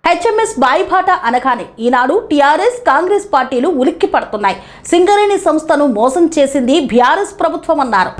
HMS బాయిబాట అనగానే ఈనాడు TRS Congress పార్టీలు ఉలిక్కి పడుతున్నాయి. సింగరేణి సంస్థను మోసం చేసింది బీఆర్ఎస్ ప్రభుత్వం అన్నారు.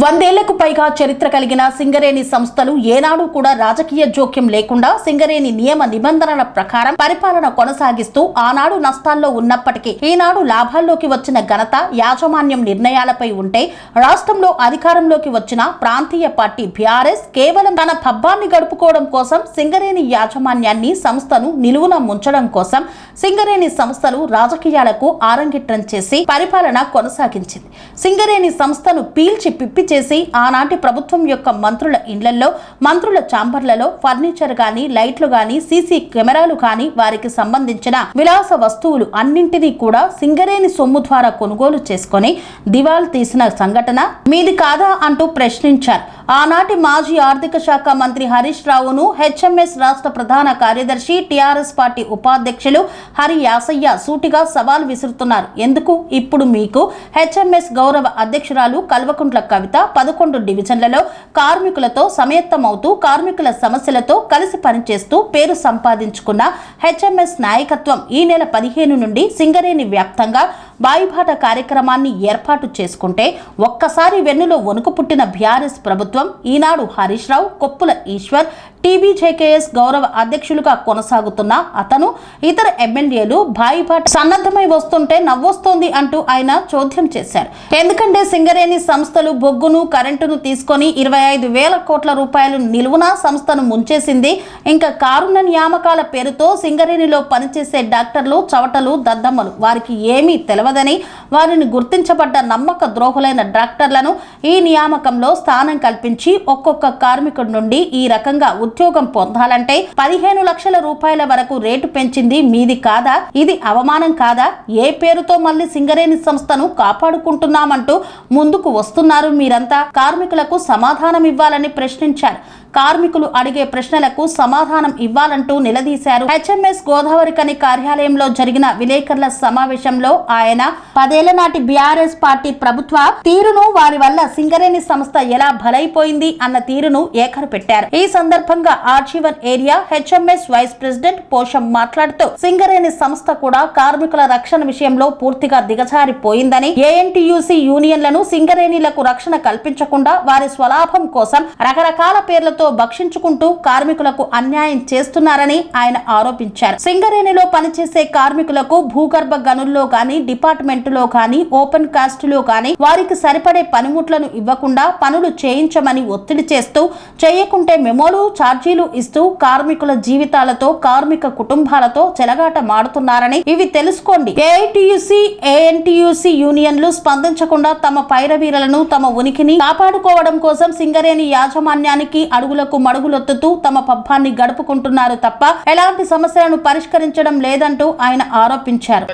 100 ఏళ్లకు పైగా చరిత్ర కలిగిన సింగరేణి సంస్థలు ఏనాడు కూడా రాజకీయ జోక్యం లేకుండా సింగరేణి నియమ నిబంధనల ప్రకారం పరిపాలన కొనసాగిస్తూ ఆనాడు నష్టాల్లో ఉన్నప్పటికీ ఈనాడు లాభాల్లోకి వచ్చిన ఘనత యాజమాన్యం నిర్ణయాలపై ఉంటే రాష్ట్రంలో అధికారంలోకి వచ్చిన ప్రాంతీయ పార్టీ బీఆర్ఎస్ కేవలం తన పబ్బాన్ని గడుపుకోవడం కోసం సింగరేణి యాజమాన్యాన్ని సంస్థను నిలువున ముంచడం కోసం సింగరేణి సంస్థలు రాజకీయాలకు ఆరంగిట్రం చేసి పరిపాలన కొనసాగించింది. సింగరేణి సంస్థను పీల్చి పిప్పి చేసి ఆనాటి ప్రభుత్వం యొక్క మంత్రుల ఇండ్లలో, మంత్రుల ఛాంబర్లలో ఫర్నిచర్ గాని, లైట్లు గాని, సీసీ కెమెరాలు గాని, వారికి సంబంధించిన విలాస వస్తువులు అన్నింటినీ కూడా సింగరేణి సొమ్ము ద్వారా కొనుగోలు చేసుకుని దివాలు తీసిన సంఘటన మీది కాదా అంటూ ప్రశ్నించారు. ఆనాటి మాజీ ఆర్థిక శాఖ మంత్రి హరీష్ రావును హెచ్ఎంఎస్ రాష్ట్ర ప్రధాన కార్యదర్శి టీఆర్ఎస్ పార్టీ ఉపాధ్యక్షులు హరి యాసయ్య సూటిగా సవాల్ విసురుతున్నారు. ఎందుకు ఇప్పుడు మీకు హెచ్ఎంఎస్ గౌరవ అధ్యక్షురాలు కల్వకుంట్ల కవిత 11 డివిజన్లలో కార్మికులతో సమయత్తమవుతూ కార్మికుల సమస్యలతో కలిసి పనిచేస్తూ పేరు సంపాదించుకున్న హెచ్ఎంఎస్ నాయకత్వం ఈ నెల 15 నుండి సింగరేణి వ్యాప్తంగా బాయిబాట కార్యక్రమాన్ని ఏర్పాటు చేసుకుంటే ఒక్కసారి వెన్నులో వణుకు పుట్టిన బీఆర్ఎస్ ప్రభుత్వం ఈనాడు హరీష్ రావు, కొప్పుల ఈశ్వర్, టీబీజేకేఎస్ గౌరవ అధ్యక్షులుగా కొనసాగుతున్న అతను, ఇతర ఎమ్మెల్యేలు బాయిబాట సన్నద్ధమై వస్తుంటే నవ్వొస్తోంది అంటూ ఆయన చోద్యం చేశారు. ఎందుకంటే సింగరేణి సంస్థలు బొగ్గును, కరెంటును తీసుకొని 25,000 కోట్ల రూపాయలు నిలువున సంస్థను ముంచేసింది. ఇంకా కారుణ్య నియామకాల పేరుతో సింగరేణిలో పనిచేసే డాక్టర్లు, చవటలు, దద్దమ్మలు వారికి ఏమీ తెలవదని వారిని గుర్తించబడ్డ నమ్మక ద్రోహులైన డాక్టర్లను ఈ నియామకంలో స్థానం కల్పించి ఒక్కొక్క కార్మికుడి నుండి ఈ రకంగా ఉద్యోగం పొందాలంటే 15 లక్షల రూపాయల వరకు రేటు పెంచింది మీది కాదా? ఇది అవమానం కాదా? ఏ పేరుతో మళ్ళీ సింగరేణి సంస్థను కాపాడుకుంటున్నామంటూ ముందుకు వస్తున్నారు మీరంతా? కార్మికులకు సమాధానం ఇవ్వాలని ప్రశ్నించారు. కార్మికులు అడిగే ప్రశ్నలకు సమాధానం ఇవ్వాలంటూ నిలదీశారు. హెచ్ఎంఎస్ గోదావరికని కార్యాలయంలో జరిగిన విలేకరుల సమావేశంలో ఆయన 10 ఏళ్ల నాటి బీఆర్ఎస్ పార్టీ ప్రభుత్వ తీరును, వారి వల్ల సింగరేణి సంస్థ ఎలా బలైపోయింది అన్న తీరును ఏకరు పెట్టారు. ఈ సందర్భంగా RG one area HMS vice president Posham మాట్లాడుతూ సింగరేణి సంస్థ కూడా కార్మికుల రక్షణ విషయంలో పూర్తిగా దిగజారిపోయిందని, ఏఎన్టీయూసీ యూనియన్లను సింగరేణిలకు రక్షణ కల్పించకుండా వారి స్వలాభం కోసం రకరకాల పేర్లతో భక్షించుకుంటూ కార్మికులకు అన్యాయం చేస్తున్నారని ఆయన ఆరోపించారు. సింగరేణిలో పనిచేసే కార్మికులకు భూగర్భ గనుల్లో గాని, డిపార్ట్మెంటులో గాని, ఓపెన్ కాస్ట్ లో గాని వారికి సరిపడే పనిముట్లను ఇవ్వకుండా పనులు చేయించమని ఒత్తిడి చేస్తూ, చేయకుంటే మెమోలు, ఛార్జీలు ఇస్తూ కార్మికుల జీవితాలతో, కార్మిక కుటుంబాలతో చెలగాట మాడుతున్నారని ఇవి తెలుసుకోండి. ఏఐటీయూసీ, ఏఎన్టీయూసీ యూనియన్లు స్పందించకుండా తమ పైరవీరులను, తమ ఉనికిని కాపాడుకోవడం కోసం సింగరేణి యాజమాన్యానికి అడుగులకు మడుగులొత్తుతూ తమ పబ్బాన్ని గడుపుకుంటున్నారు తప్ప ఎలాంటి సమస్యలను పరిష్కరించడం లేదంటూ ఆయన ఆరోపించారు.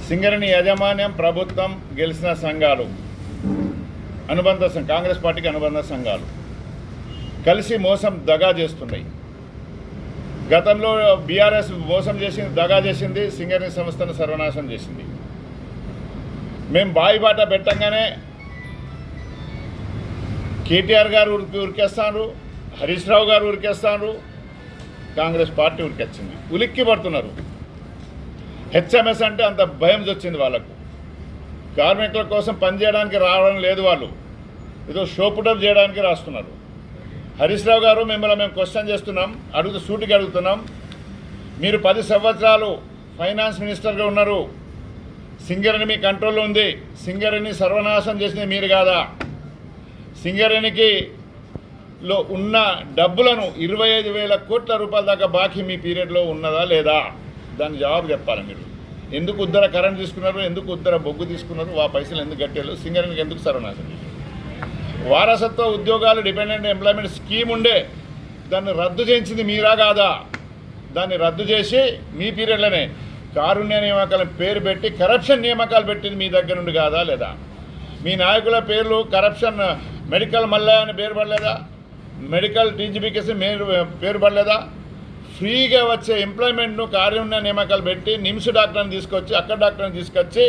సింగరేణి యాజమాన్యం, ప్రభుత్వం, గెలిచిన సంఘాలు, అనుబంధ కాంగ్రెస్ పార్టీకి అనుబంధ సంఘాలు కలిసి మోసం దగా చేస్తున్నాయి. గతంలో బీఆర్ఎస్ మోసం చేసింది, దగా చేసింది, సింగరేణి సంస్థను సర్వనాశనం చేసింది. మేము బాయిబాట పెట్టంగానే కేటీఆర్ గారు ఉరికేస్తాను, హరీష్ రావు గారు ఉరికేస్తాను, కాంగ్రెస్ పార్టీ ఉరికొచ్చింది. ఉలిక్కి పడుతున్నారు. హెచ్ఎంఎస్ అంటే అంత భయం వచ్చింది వాళ్ళకు. కార్మికుల కోసం పనిచేయడానికి రావడం లేదు, వాళ్ళు ఏదో షోపుటప్ చేయడానికి రాస్తున్నారు. హరీష్ రావు గారు, మిమ్మల్ని మేము క్వశ్చన్ చేస్తున్నాం, సూటిగా అడుగుతున్నాం. మీరు 10 సంవత్సరాలు ఫైనాన్స్ మినిస్టర్గా ఉన్నారు. సింగరేణి మీ కంట్రోల్లో ఉంది. సింగరేణి సర్వనాశనం చేసింది మీరు కాదా? సింగరేణికి లో ఉన్న డబ్బులను 25,000 కోట్ల రూపాయల దాకా బాకీ మీ పీరియడ్లో ఉన్నదా లేదా? దాని జవాబు చెప్పాలి మీరు. ఎందుకు ఉద్దర కరెంట్ తీసుకున్నారు, ఎందుకు ఉద్దర బొగ్గు తీసుకున్నారు, ఆ పైసలు ఎందుకు కట్టారు, సింగరేణికి ఎందుకు సర్వనాశనం చేశారు? వారసత్వ ఉద్యోగాలు, డిపెండెంట్ ఎంప్లాయ్మెంట్ స్కీమ్ ఉండే, దాన్ని రద్దు చేయించింది మీరా కాదా? దాన్ని రద్దు చేసి మీ పీరియడ్లోనే కారుణ్య నియామకాలను పేరు పెట్టి కరప్షన్ నియామకాలు పెట్టింది మీ దగ్గర నుండి కాదా లేదా? మీ నాయకుల పేర్లు కరప్షన్, మెడికల్ మల్లయ్య అని పేరు పడలేదా? మెడికల్ టీజీబీకేసీ పేరు పడలేదా? ఫ్రీగా వచ్చే ఎంప్లాయ్మెంట్ను కారుణ్య నియామకాలు పెట్టి నిమ్స్ డాక్టర్ని తీసుకొచ్చి, అక్కడ డాక్టర్ని తీసుకొచ్చి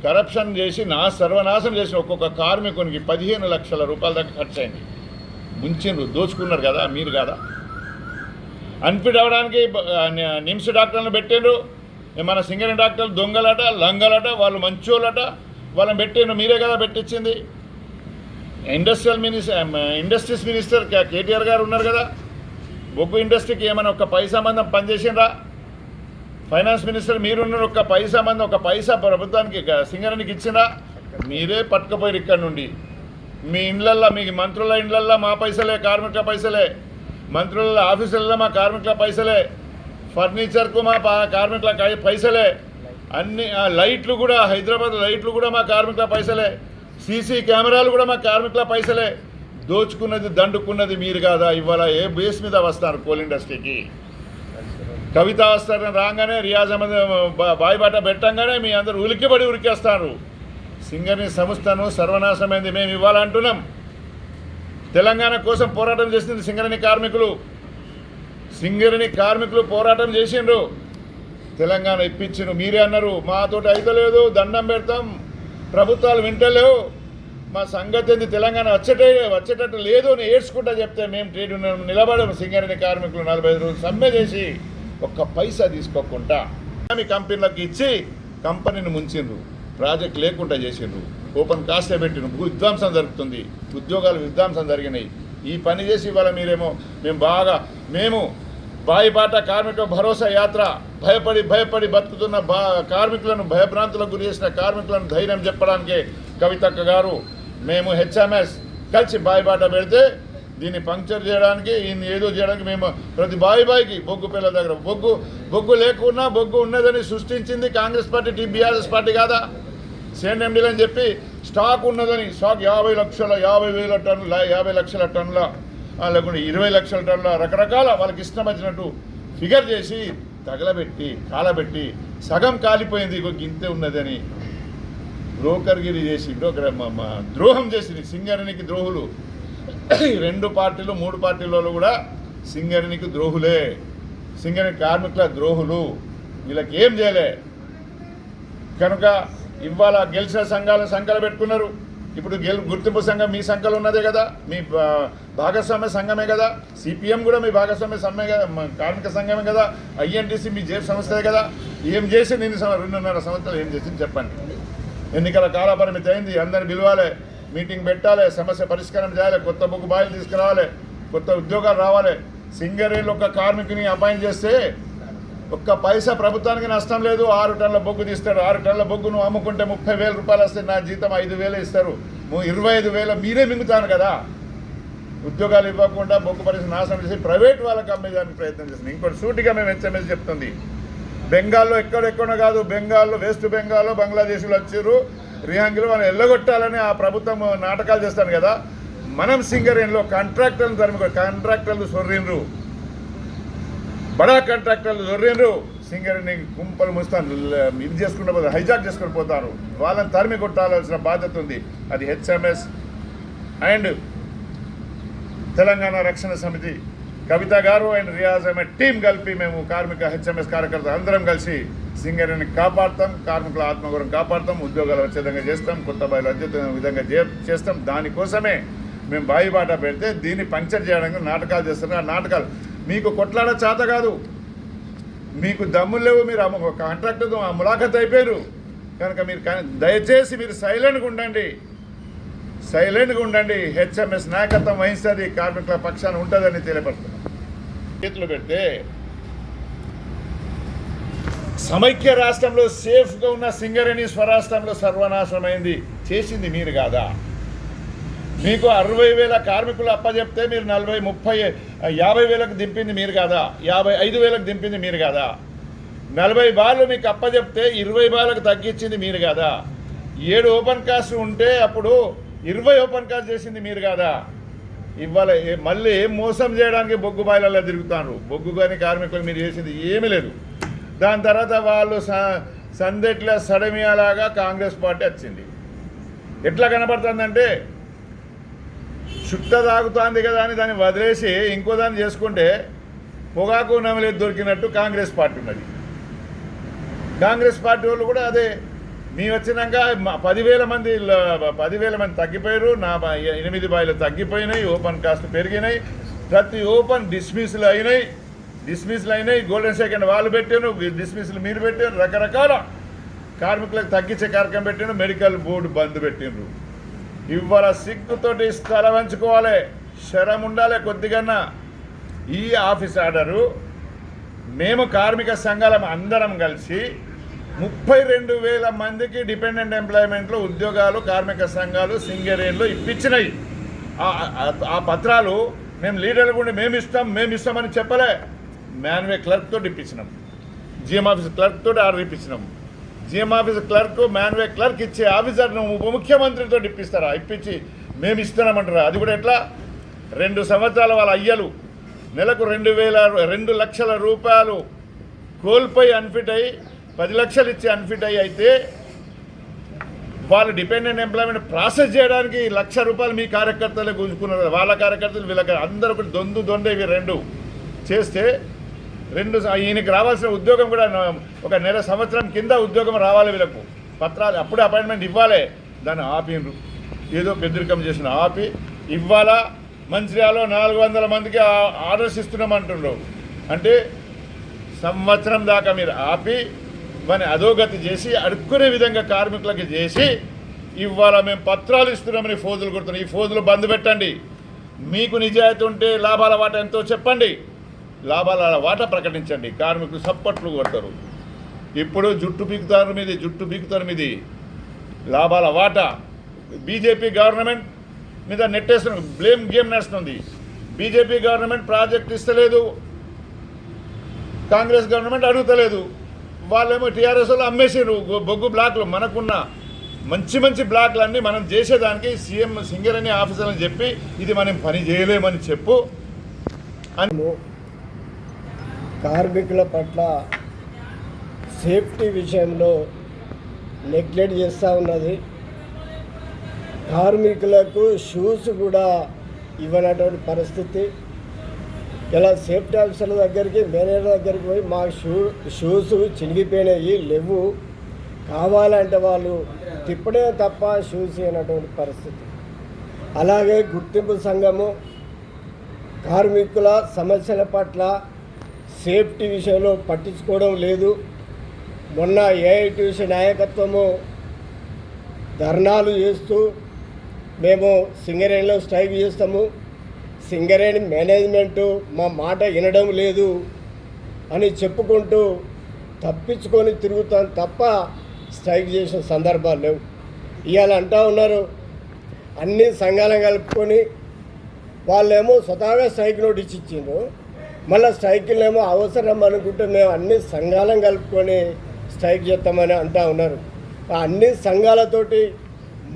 కరప్షన్ చేసి సర్వనాశనం చేసిన ఒక్కొక్క కార్మికునికి 15 లక్షల రూపాయల దాకా ఖర్చు అయింది. ముంచిండ్రు, దోచుకున్నారు కదా మీరు కదా. అన్ఫిట్ అవ్వడానికి నిమ్స్ డాక్టర్లను పెట్టిండ్రు. మన సింగరేణి డాక్టర్లు దొంగలట, లంగలట, వాళ్ళు మంచోళ్ళట, వాళ్ళని పెట్టిండ్రు, మీరే కదా పెట్టించింది. ఇండస్ట్రీస్ మినిస్టర్ కేటీఆర్ గారు ఉన్నారు కదా, బొగ్గు ఇండస్ట్రీకి ఏమైనా ఒక్క పైసా మందం పనిచేసిండ్రా? ఫైనాన్స్ మినిస్టర్ మీరున్నారు, ఒక్క పైసా మంది ఒక పైసా ప్రభుత్వానికి సింగరేణికి ఇచ్చినా? మీరే పట్టుకపోయారు ఇక్కడ నుండి. మీ ఇండ్లల్లో, మీ మంత్రుల ఇండ్లల్లో మా పైసలే, కార్మికుల పైసలే, మంత్రుల ఆఫీసులలో మా కార్మికుల పైసలే, ఫర్నిచర్కు మా కార్మికుల పైసలే, అన్ని లైట్లు కూడా, హైదరాబాద్ లైట్లు కూడా మా కార్మికుల పైసలే, సీసీ కెమెరాలు కూడా మా కార్మికుల పైసలే. దోచుకున్నది దండుకున్నది మీరు కాదా? ఇవాళ ఏ బేస్ మీద వస్తారు కోల్ ఇండస్ట్రీకి? కవిత వస్తారని రాగానే, రియాజ్ అహ్మద్ బాయిబాట పెట్టంగానే మీ అందరూ ఉలిక్కిపడి ఉరికేస్తారు. సింగరేణి సంస్థను సర్వనాశమైంది మేము ఇవ్వాలంటున్నాం. తెలంగాణ కోసం పోరాటం చేసింది సింగరేణి కార్మికులు. సింగరేణి కార్మికులు పోరాటం చేసిండ్రు, తెలంగాణ ఇప్పించిండ్రు. మీరే అన్నారు మాతోటి అయితలేదు, దండం పెడతాం, ప్రభుత్వాలు వింటలేవు, మా సంగతి ఏంది, తెలంగాణ వచ్చేటట్టు లేదు అని ఏడ్చుకుంటా చెప్తే మేము ట్రేడ్ యూనియన్ నిలబడము. సింగరేణి కార్మికులు 45 రోజులు సమ్మె చేసి ఒక్క పైసా తీసుకోకుండా మీ కంపెనీలకు ఇచ్చి కంపెనీని ముంచిండ్రు, ప్రాజెక్ట్ లేకుండా చేసిండ్రు, ఓపెన్ కాస్టే పెట్టిండ్రు, విధ్వంసం జరుగుతుంది, ఉద్యోగాలు విధ్వంసం జరిగినాయి. ఈ పని చేసి ఇవాళ మీరేమో మేము బాయిబాట కార్మిక భరోసా యాత్ర, భయపడి బతుకుతున్న కార్మికులను, భయభ్రాంతులకు గురి చేసిన కార్మికులను ధైర్యం చెప్పడానికే కవితక్క గారు మేము హెచ్ఎంఎస్ కలిసి బాయిబాట పెడితే దీన్ని పంక్చర్ చేయడానికి, ఈయన ఏదో చేయడానికి మేము ప్రతి బాయికి బొగ్గు పిల్లల దగ్గర బొగ్గు లేకున్నా బొగ్గు ఉన్నదని సృష్టించింది కాంగ్రెస్ పార్టీ, బీఆర్ఎస్ పార్టీ కాదా? CNMDలు అని చెప్పి స్టాక్ ఉన్నదని, స్టాక్ 50,000 టన్నుల 50 లక్షల టన్నుల లేకుంటే 20 లక్షల టన్నుల రకరకాల వాళ్ళకి ఇష్టం వచ్చినట్టు ఫిగర్ చేసి తగలబెట్టి కాలబెట్టి సగం కాలిపోయింది, ఇంతే ఉన్నదని బ్రోకర్గిరి చేసి ద్రోహం చేసింది. సింగరేణికి ద్రోహులు 2 పార్టీలు 3 పార్టీలలో కూడా సింగరేణికి ద్రోహులే, సింగరేణి కార్మికుల ద్రోహులు. వీళ్ళకి ఏం చేయలే కనుక ఇవాళ గెలిచిన సంఘాలు పెట్టుకున్నారు. ఇప్పుడు గుర్తింపు సంఘం మీ సంఘాలు ఉన్నదే కదా, మీ భాగస్వామ్య సంఘమే కదా, CPM కూడా మీ భాగస్వామ్య కార్మిక సంఘమే కదా, INTC మీ జేబు సంస్థే కదా. ఏం చేసి 2.5 సంవత్సరాలు ఏం చేసింది చెప్పండి? ఎన్నికల కాల పరిమితి అయింది, అందరిని పిలవాలి, మీటింగ్ పెట్టాలి, సమస్య పరిష్కారం చేయాలి, కొత్త బొగ్గు బాయిలు తీసుకురావాలి, కొత్త ఉద్యోగాలు రావాలి. సింగరేణిలో ఒక కార్మికుని అపాయింట్ చేస్తే ఒక్క పైసా ప్రభుత్వానికి నష్టం లేదు. 6 టన్నుల బొగ్గు తీస్తాడు, 6 టన్నుల బొగ్గు నువ్వు అమ్ముకుంటే 30,000 రూపాయలు వస్తే నా జీతం 5,000 ఇస్తారు, 25,000 మీరే మింగుతాను కదా. ఉద్యోగాలు ఇవ్వకుండా బొగ్గు పరిస్థితి నాశనం చేసి ప్రైవేట్ వాళ్ళకి అమ్మేదానికి ప్రయత్నం చేస్తుంది. ఇంకోటి సూటిగా మేము HMS చెప్తుంది, బెంగాల్లో ఎక్కడెక్కడో కాదు, బెంగాల్లో వెస్ట్ బెంగాల్లో బంగ్లాదేశ్లో వచ్చారు, రిహాంగిలో వాళ్ళని ఎల్లగొట్టాలని ఆ ప్రభుత్వం నాటకాలు చేస్తాను కదా. మనం సింగరేణిలో కాంట్రాక్టర్లు సొర్రిండ్రు, బడా కాంట్రాక్టర్లు దొర్రిండ్రు, సింగరేణి గుంపలు ముస్తాను ఇది చేసుకుంటూ పోతారు, హైజాక్ చేసుకుని పోతారు. వాళ్ళని తరిమి కొట్టాల్సిన బాధ్యత ఉంది. అది HMS అండ్ తెలంగాణ రక్షణ సమితి కవిత గారు అండ్ రియాజ్ అహ్మద్ టీం కలిపి మేము కార్మిక HMS కార్యకర్తలు అందరం కలిసి సింగరేణిని కాపాడుతాం, కార్మికుల ఆత్మగౌరవం కాపాడుతాం, ఉద్యోగాలు వచ్చే విధంగా చేస్తాం, కొత్త బాయిలు వచ్చే విధంగా చేస్తాం. దానికోసమే మేము బాయిబాట పెడితే దీన్ని పంక్చర్ చేయడానికి నాటకాలు చేస్తాం. ఆ నాటకాలు మీకు కొట్లాడ చేత కాదు, మీకు దమ్ములు లేవు, మీరు కాంట్రాక్టర్తో ములాఖత్ అయిపోయారు కనుక మీరు దయచేసి మీరు సైలెంట్గా ఉండండి. HMS నాయకత్వం వహిస్తుంది, కార్మికుల పక్షాన ఉంటుందని తెలియపడుతున్నాం. చేతులు పెడితే సమైక్య రాష్ట్రంలో సేఫ్గా ఉన్న సింగరేణి స్వరాష్ట్రంలో సర్వనాశనమైంది చేసింది మీరు కాదా? మీకు 60,000 కార్మికులు అప్పచెప్తే మీరు 40, 30, 50,000కు దింపింది మీరు కాదా? 55,000కు దింపింది మీరు కాదా? 40 బార్లు మీకు అప్పచెప్తే 20 బార్లకు తగ్గించింది మీరు కాదా? 7 ఓపెన్ కాస్ట్ ఉంటే అప్పుడు 20 ఓపెన్ కాస్ట్ చేసింది మీరు కాదా? ఇవాళ మళ్ళీ మోసం చేయడానికి బొగ్గు బాయిలలో తిరుగుతారు. బొగ్గు కానీ కార్మికులు మీరు చేసింది ఏమీ లేదు. దాని తర్వాత వాళ్ళు సందెట్ల సడమియాలాగా కాంగ్రెస్ పార్టీ వచ్చింది. ఎట్లా కనబడుతుందంటే చుట్ట తాగుతుంది కదా అని దాన్ని వదిలేసి ఇంకో దాన్ని చేసుకుంటే పొగాకు నమలేదు దొరికినట్టు కాంగ్రెస్ పార్టీ ఉన్నది. కాంగ్రెస్ పార్టీ వాళ్ళు కూడా అదే మేము వచ్చినాక 10,000 మంది తగ్గిపోయారు. నా 8 బాయిలు తగ్గిపోయినాయి, ఓపెన్ కాస్ట్ పెరిగినాయి, ప్రతి ఓపెన్ డిస్మిస్లు అయినాయి. గోల్డెన్ సెకండ్ వాళ్ళు పెట్టాను, డిస్మిస్లు మీరు పెట్టారు, రకరకాల కార్మికులకు తగ్గించే కార్యక్రమం పెట్టాను. మెడికల్ బోర్డు బంద్ పెట్టిండ్రు. ఇవాళ సిగ్గుతోటి స్థల వంచుకోవాలి, శరం ఉండాలి కొద్దిగా. ఈ ఆఫీస్ ఆర్డరు మేము కార్మిక సంఘాలం అందరం కలిసి 32,000 మందికి డిపెండెంట్ ఎంప్లాయ్మెంట్లో ఉద్యోగాలు కార్మిక సంఘాలు సింగరేణిలో ఇప్పించినాయి. ఆ పత్రాలు మేము లీడర్లు కూడా మేము ఇస్తామని చెప్పలే. మ్యాన్వే క్లర్క్ తోటి ఇప్పించినాం, జిఎం ఆఫీస్ క్లర్క్ తోటి ఆర్డర్ ఇప్పించినాం. జిఎం ఆఫీస్ క్లర్క్ మ్యాన్వే క్లర్క్ ఇచ్చే ఆఫీసర్ను ఉప ముఖ్యమంత్రితో ఇప్పిస్తారా? ఇప్పించి మేము ఇస్తున్నామంటారా? అది కూడా ఎట్లా? 2 సంవత్సరాల వాళ్ళ అయ్యలు నెలకు 2 లక్షల రూపాయలు కోల్పోయి అన్ఫిట్ అయ్యి 10 లక్షలు ఇచ్చి అన్ఫిట్ అయితే వాళ్ళు డిపెండెంట్ ఎంప్లాయ్మెంట్ ప్రాసెస్ చేయడానికి 1,00,000 రూపాయలు మీ కార్యకర్తలే గుంజుకున్నారు. వాళ్ళ కార్యకర్తలు వీళ్ళకి అందరూ కూడా దొందే ఇవి 2 చేస్తే ఈయనకి రావాల్సిన ఉద్యోగం కూడా ఒక నెల సంవత్సరం కింద ఉద్యోగం రావాలి వీళ్ళకు. పత్రాలు అప్పుడే అపాయింట్మెంట్ ఇవ్వాలి, దాన్ని ఆపినరు. ఏదో పెద్దరికం చేసిన ఆపి ఇవాళ మంచిర్యాలలో 400 మందికి ఆర్డర్స్ ఇస్తున్నామంటుండ్రు. అంటే సంవత్సరం దాకా మీరు ఆపి మన అధోగతి చేసి అడుక్కునే విధంగా కార్మికులకి చేసి ఇవాళ మేము పత్రాలు ఇస్తున్నామని ఫోజులు కొడుతున్నాం. ఈ ఫోజులు బంద్ పెట్టండి. మీకు నిజాయితీ ఉంటే లాభాల వాటా ఎంతో చెప్పండి, లాభాల వాటా ప్రకటించండి. కార్మికులు సప్పట్లు కొడతారు. ఇప్పుడు జుట్టు బీకుతారు మీది లాభాల వాటా. బీజేపీ గవర్నమెంట్ మీద నెట్టేస్తున్నారు, బ్లేమ్ గేమ్ నడుస్తుంది. బీజేపీ గవర్నమెంట్ ప్రాజెక్ట్ ఇస్తలేదు, కాంగ్రెస్ గవర్నమెంట్ అడుగుతలేదు. వాళ్ళేమో టీఆర్ఎస్ వాళ్ళు అమ్మేసారు బొగ్గు బ్లాక్లు. మనకున్న మంచి బ్లాక్లన్నీ మనం చేసేదానికి సీఎం సింగరేణి ఆఫీసర్ని చెప్పి ఇది మనం పని చేయలేమని చెప్పు అని. కార్మికుల పట్ల సేఫ్టీ విషయంలో నెగ్లెక్ట్ చేస్తూ ఉన్నది. కార్మికులకు షూస్ కూడా ఇవ్వనటువంటి పరిస్థితి. ఇలా సేఫ్టీ ఆఫీసర్ల దగ్గరికి మేనేజర్ దగ్గరికి పోయి మా షూస్ చినిగిపోయినాయి లేవు, కావాలంటే వాళ్ళు తిప్పడే తప్ప షూస్ అయినటువంటి పరిస్థితి. అలాగే గుర్తింపు సంఘము కార్మికుల సమస్యల పట్ల సేఫ్టీ విషయంలో పట్టించుకోవడం లేదు. మొన్న ఏఐటీసీ నాయకత్వము ధర్నాలు చేస్తూ మేము సింగరేణిలో స్ట్రైక్ చేస్తాము, సింగరేణి మేనేజ్మెంటు మా మాట వినడం లేదు అని చెప్పుకుంటూ తప్పించుకొని తిరుగుతాం తప్ప స్ట్రైక్ చేసిన సందర్భాలు లేవు. ఇవాళ అంటూ ఉన్నారు అన్ని సంఘాలను కలుపుకొని, వాళ్ళేమో స్వతహాగా స్ట్రైక్ నోటీస్ ఇచ్చిండ్రు, మళ్ళీ స్ట్రైకులు ఏమో అవసరం అనుకుంటే మేము అన్ని సంఘాలను కలుపుకొని స్ట్రైక్ చేస్తామని అంటూ ఉన్నారు. అన్ని సంఘాలతోటి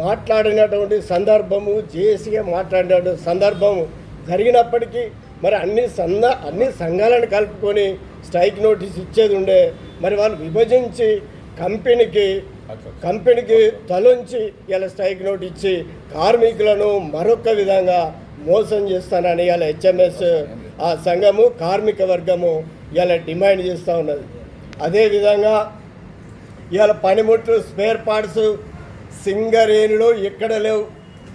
మాట్లాడినటువంటి సందర్భము, జేఏసీగా మాట్లాడిన సందర్భము జరిగినప్పటికీ మరి అన్ని సంఘాలను కలుపుకొని స్ట్రైక్ నోటీస్ ఇచ్చేది ఉండే. మరి వాళ్ళు విభజించి కంపెనీకి తలొంచి ఇలా స్ట్రైక్ నోట్ ఇచ్చి కార్మికులను మరొక విధంగా మోసం చేస్తానని ఇలా హెచ్ఎంఎస్ ఆ సంఘము కార్మిక వర్గము ఇలా డిమాండ్ చేస్తూ ఉన్నది. అదేవిధంగా ఇవాళ పనిముట్లు స్పేర్ పార్ట్స్ సింగరేణిలో ఎక్కడ లేవు.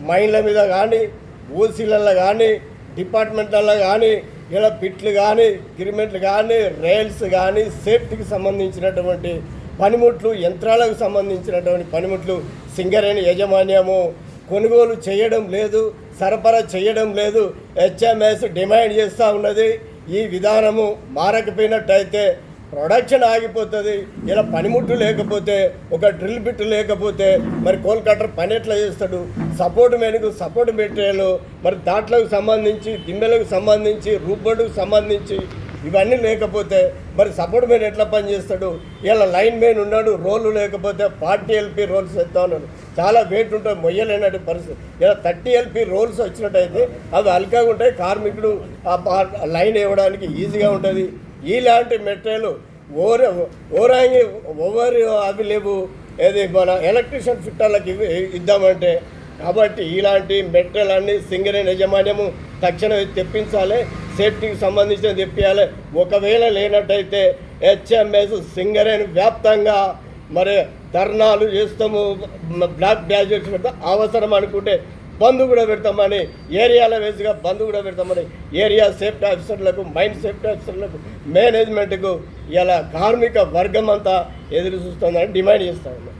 మైన్ల మీద కానీ, ఓసీలలో కానీ, డిపార్ట్మెంట్లలో కానీ, ఇలా పిట్లు కానీ, గిరిమెంట్లు కానీ, రైల్స్ కానీ, సేఫ్టీకి సంబంధించినటువంటి పనిముట్లు, యంత్రాలకు సంబంధించినటువంటి పనిముట్లు సింగరేణి యాజమాన్యము కొనుగోలు చేయడం లేదు, సరఫరా చేయడం లేదు. హెచ్ఎంఎస్ డిమాండ్ చేస్తూ ఉన్నది. ఈ విధానము మారకపోయినట్టయితే ప్రొడక్షన్ ఆగిపోతుంది. ఇలా పనిముట్లు లేకపోతే, ఒక డ్రిల్ బిట్ లేకపోతే మరి కోల్ కట్టర్ పని ఎట్లా చేస్తాడు? సపోర్ట్ మెనుకు సపోర్ట్ మెటీరియల్, మరి దాంట్లకు సంబంధించి, దిమ్మెలకు సంబంధించి, రూబర్డుకు సంబంధించి ఇవన్నీ లేకపోతే మరి సపోర్ట్ మెయిన్ ఎట్లా పనిచేస్తాడు? ఇలా లైన్ మెయిన్ ఉన్నాడు, రోలు లేకపోతే 40 LP రోల్స్ ఎత్తా ఉన్నాడు. చాలా వెయిట్ ఉంటుంది, మొయ్యలేనటువంటి పరిస్థితి. ఇలా 30 LP రోల్స్ వచ్చినట్టయితే అవి అల్కాగా ఉంటాయి, కార్మికుడు ఆ లైన్ ఇవ్వడానికి ఈజీగా ఉంటుంది. ఇలాంటి మెటీరియల్ ఓవర్ అవి లేవు. ఏది మన ఎలక్ట్రీషియన్ ఫిట్టర్లకు ఇద్దామంటే. కాబట్టి ఇలాంటి మెటీరియల్ అన్నీ సింగరేణి యాజమాన్యము తక్షణం తెప్పించాలి, సేఫ్టీకి సంబంధించిన తెప్పించాలి. ఒకవేళ లేనట్టయితే హెచ్ఎంఎస్ సింగరేణి వ్యాప్తంగా మరి ధర్నాలు చేస్తాము, బ్లాక్ బ్యాజెట్స్ పెడతాం, అవసరం అనుకుంటే బంద్ కూడా పెడతామని, ఏరియాల వేసుగా బంద్ కూడా పెడతామని ఏరియా సేఫ్టీ ఆఫీసర్లకు, మైన్ సేఫ్టీ ఆఫీసర్లకు, మేనేజ్మెంట్కు ఇలా కార్మిక వర్గం అంతా ఎదురు చూస్తుందని డిమాండ్ చేస్తా ఉన్నాం.